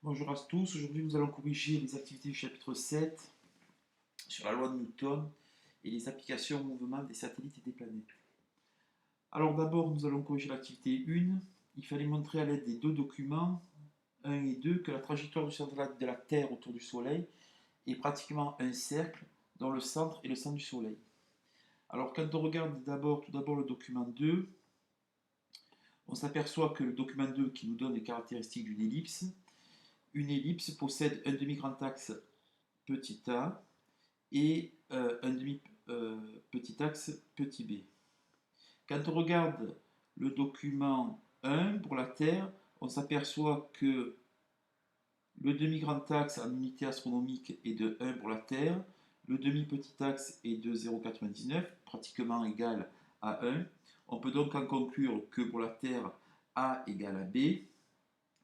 Bonjour à tous, aujourd'hui nous allons corriger les activités du chapitre 7 sur la loi de Newton et les applications au mouvement des satellites et des planètes. Alors d'abord nous allons corriger l'activité 1. Il fallait montrer à l'aide des deux documents 1 et 2 que la trajectoire du centre de la Terre autour du Soleil est pratiquement un cercle dont le centre est le centre du Soleil. Alors quand on regarde tout d'abord le document 2, on s'aperçoit que le document 2 qui nous donne les caractéristiques d'une ellipse, une ellipse possède un demi-grand axe petit a et un demi-petit axe petit b. Quand on regarde le document 1 pour la Terre, on s'aperçoit que le demi-grand axe en unité astronomique est de 1 pour la Terre, le demi-petit axe est de 0,99, pratiquement égal à 1. On peut donc en conclure que pour la Terre, A égale à B,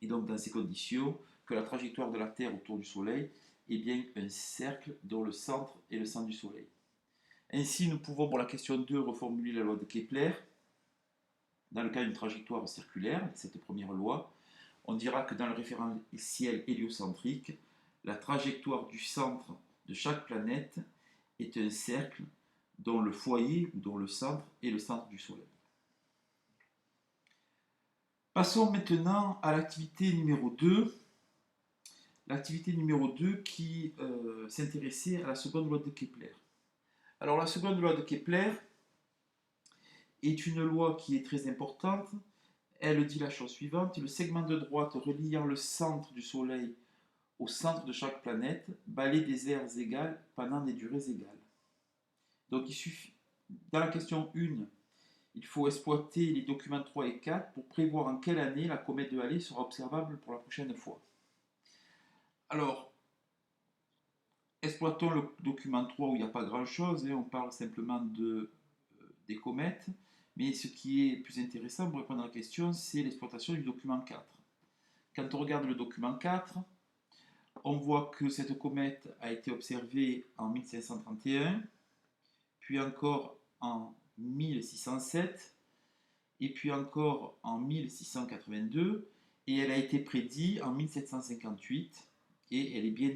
et donc dans ces conditions, que la trajectoire de la Terre autour du Soleil est bien un cercle dont le centre est le centre du Soleil. Ainsi, nous pouvons pour la question 2 reformuler la loi de Kepler. Dans le cas d'une trajectoire circulaire, cette première loi, on dira que dans le référentiel héliocentrique, la trajectoire du centre de chaque planète est un cercle dont le foyer ou dont le centre est le centre du Soleil. Passons maintenant à l'activité numéro 2. L'activité numéro 2 qui s'intéressait à la seconde loi de Kepler. Alors la seconde loi de Kepler est une loi qui est très importante. Elle dit la chose suivante: le segment de droite reliant le centre du Soleil au centre de chaque planète balaie des aires égales pendant des durées égales. Donc il suffit, dans la question 1, il faut exploiter les documents 3 et 4 pour prévoir en quelle année la comète de Halley sera observable pour la prochaine fois. Alors, exploitons le document 3 où il n'y a pas grand-chose, on parle simplement des comètes, mais ce qui est plus intéressant pour répondre à la question, c'est l'exploitation du document 4. Quand on regarde le document 4, on voit que cette comète a été observée en 1531, puis encore en 1607, et puis encore en 1682, et elle a été prédite en 1758, et elle est bien,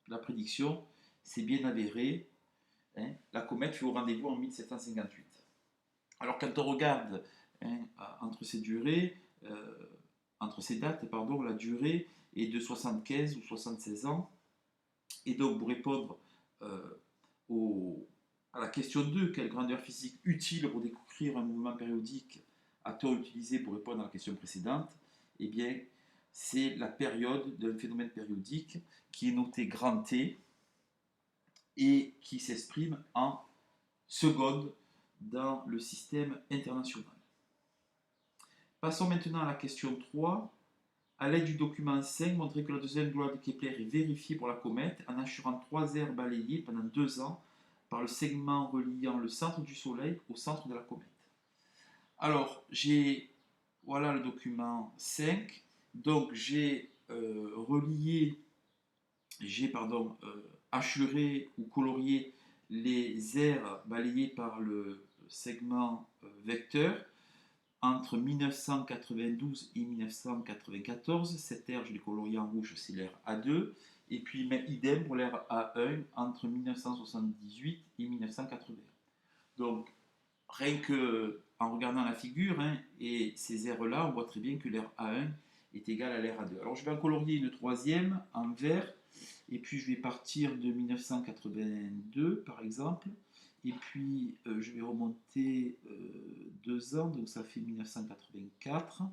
la prédiction s'est bien avérée. La comète fut au rendez-vous en 1758. Alors quand on regarde entre ces durées, entre ces dates, pardon, la durée est de 75 ou 76 ans. Et donc pour répondre à la question 2, quelle grandeur physique utile pour découvrir un mouvement périodique a-t-on utilisé pour répondre à la question précédente? Eh bien, c'est la période d'un phénomène périodique qui est noté grand T et qui s'exprime en secondes dans le système international. Passons maintenant à la question 3. À l'aide du document 5, montrer que la deuxième loi de Kepler est vérifiée pour la comète en assurant 3 aires balayées pendant 2 ans par le segment reliant le centre du Soleil au centre de la comète. Alors, voilà le document 5. Donc, j'ai assuré ou colorié les aires balayées par le segment vecteur entre 1992 et 1994. Cette aire, je l'ai coloriée en rouge, c'est l'aire A2. Et puis, idem pour l'aire A1 entre 1978 et 1980. Donc, rien que en regardant la figure et ces aires-là, on voit très bien que l'aire A1 est égale à l'aire A2. Alors, je vais en colorier une troisième en vert. Et puis, je vais partir de 1982, par exemple. Et puis, je vais remonter 2 ans, donc ça fait 1984.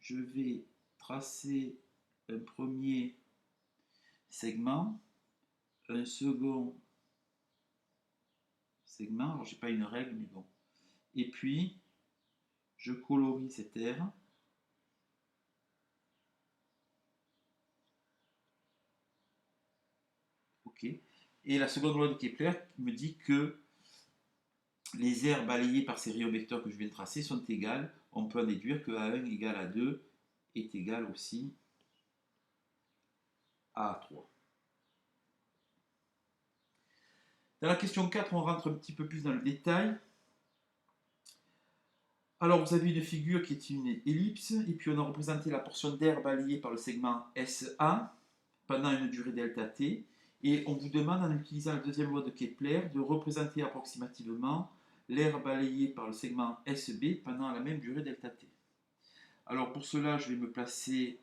Je vais tracer un premier segment, un second segment. Alors, je n'ai pas une règle, mais bon. Et puis, je colorie cette aire. OK. Et la seconde loi de Kepler me dit que les aires balayées par ces rayons vecteurs que je viens de tracer sont égales. On peut en déduire que A1 égale à 2 est égal aussi à A3. Dans la question 4, on rentre un petit peu plus dans le détail. Alors vous avez une figure qui est une ellipse, et puis on a représenté la portion d'air balayée par le segment SA pendant une durée delta t, et on vous demande en utilisant la deuxième loi de Kepler de représenter approximativement l'air balayé par le segment SB pendant la même durée delta t. Alors pour cela, je vais me placer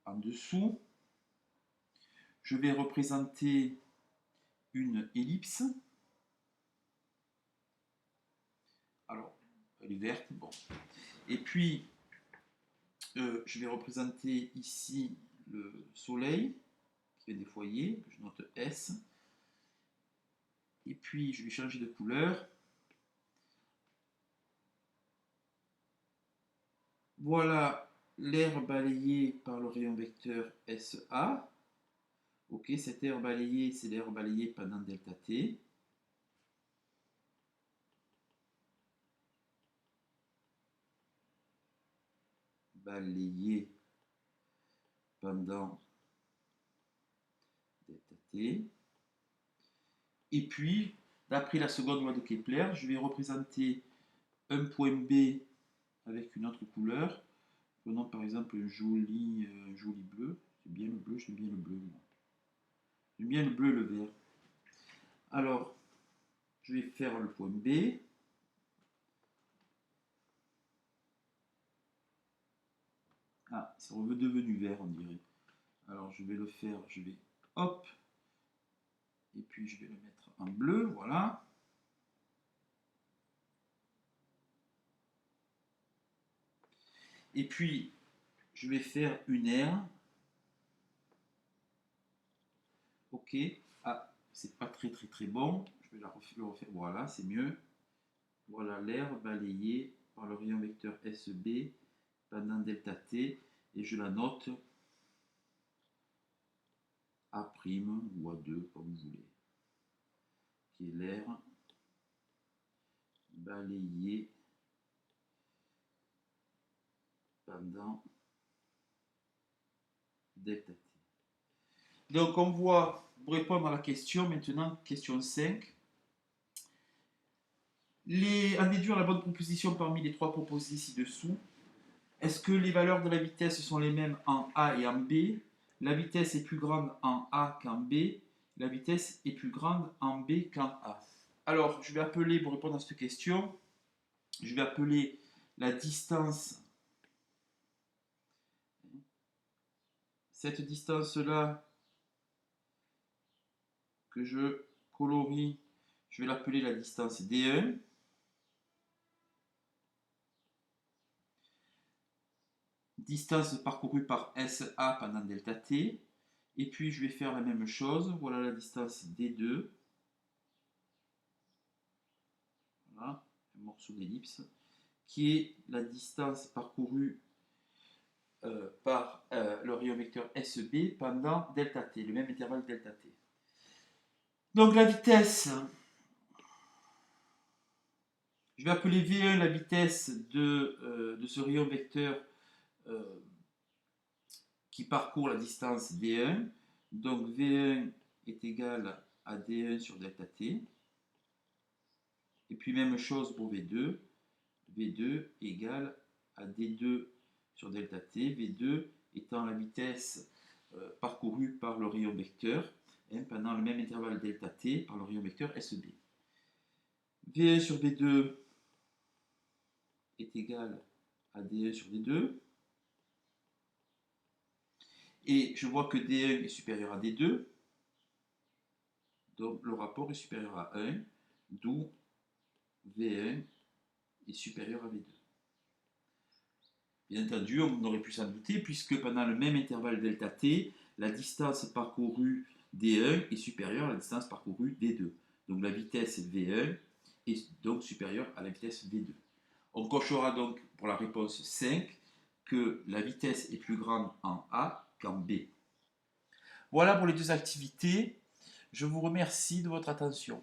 en dessous. Je vais représenter une ellipse. Alors, elle est verte, bon. Et puis, je vais représenter ici le soleil, qui est des foyers, que je note S. Et puis, je vais changer de couleur. Voilà l'air balayé par le rayon vecteur SA. Ok, cet air balayé, c'est l'air balayé pendant delta t. Balayé pendant delta t. Et puis, d'après la seconde loi de Kepler, je vais représenter un point B avec une autre couleur. Prenons par exemple un joli bleu. J'aime bien le bleu, j'aime bien le bleu. J'aime bien le bleu et le vert. Alors, je vais faire le point B. Ah, c'est redevenu vert, on dirait. Alors, je vais le faire, je vais, hop, et puis je vais le mettre en bleu, voilà. Et puis, je vais faire une aire. Ok. Ah, c'est pas très bon. Je vais le refaire. Voilà, c'est mieux. Voilà l'air balayé par le rayon vecteur SB pendant delta t. Et je la note A' ou A2, comme vous voulez. Qui est l'air balayé pendant delta t. Donc on voit, pour répondre à la question, maintenant, question 5. En déduire la bonne proposition parmi les trois proposées ci-dessous. Est-ce que les valeurs de la vitesse sont les mêmes en A et en B? La vitesse est plus grande en A qu'en B. La vitesse est plus grande en B qu'en A. Alors, je vais appeler, pour répondre à cette question, je vais appeler la distance, cette distance-là, que je colorie, je vais l'appeler la distance D1. Distance parcourue par SA pendant delta t. Et puis je vais faire la même chose. Voilà la distance D2. Voilà, un morceau d'ellipse. Qui est la distance parcourue par le rayon vecteur SB pendant delta t, le même intervalle delta t. Donc la vitesse, je vais appeler V1 la vitesse de ce rayon vecteur qui parcourt la distance D1. Donc V1 est égal à D1 sur delta t. Et puis même chose pour V2. V2 égale à D2 sur delta t. V2 étant la vitesse parcourue par le rayon vecteur pendant le même intervalle delta t par le rayon vecteur SB. V1 sur V2 est égal à D1 sur D2. Et je vois que D1 est supérieur à D2. Donc le rapport est supérieur à 1, d'où V1 est supérieur à V2. Bien entendu, on aurait pu s'en douter, puisque pendant le même intervalle delta t, la distance parcourue D1 est supérieure à la distance parcourue D2. Donc la vitesse V1 est donc supérieure à la vitesse V2. On cochera donc pour la réponse 5 que la vitesse est plus grande en A qu'en B. Voilà pour les deux activités. Je vous remercie de votre attention.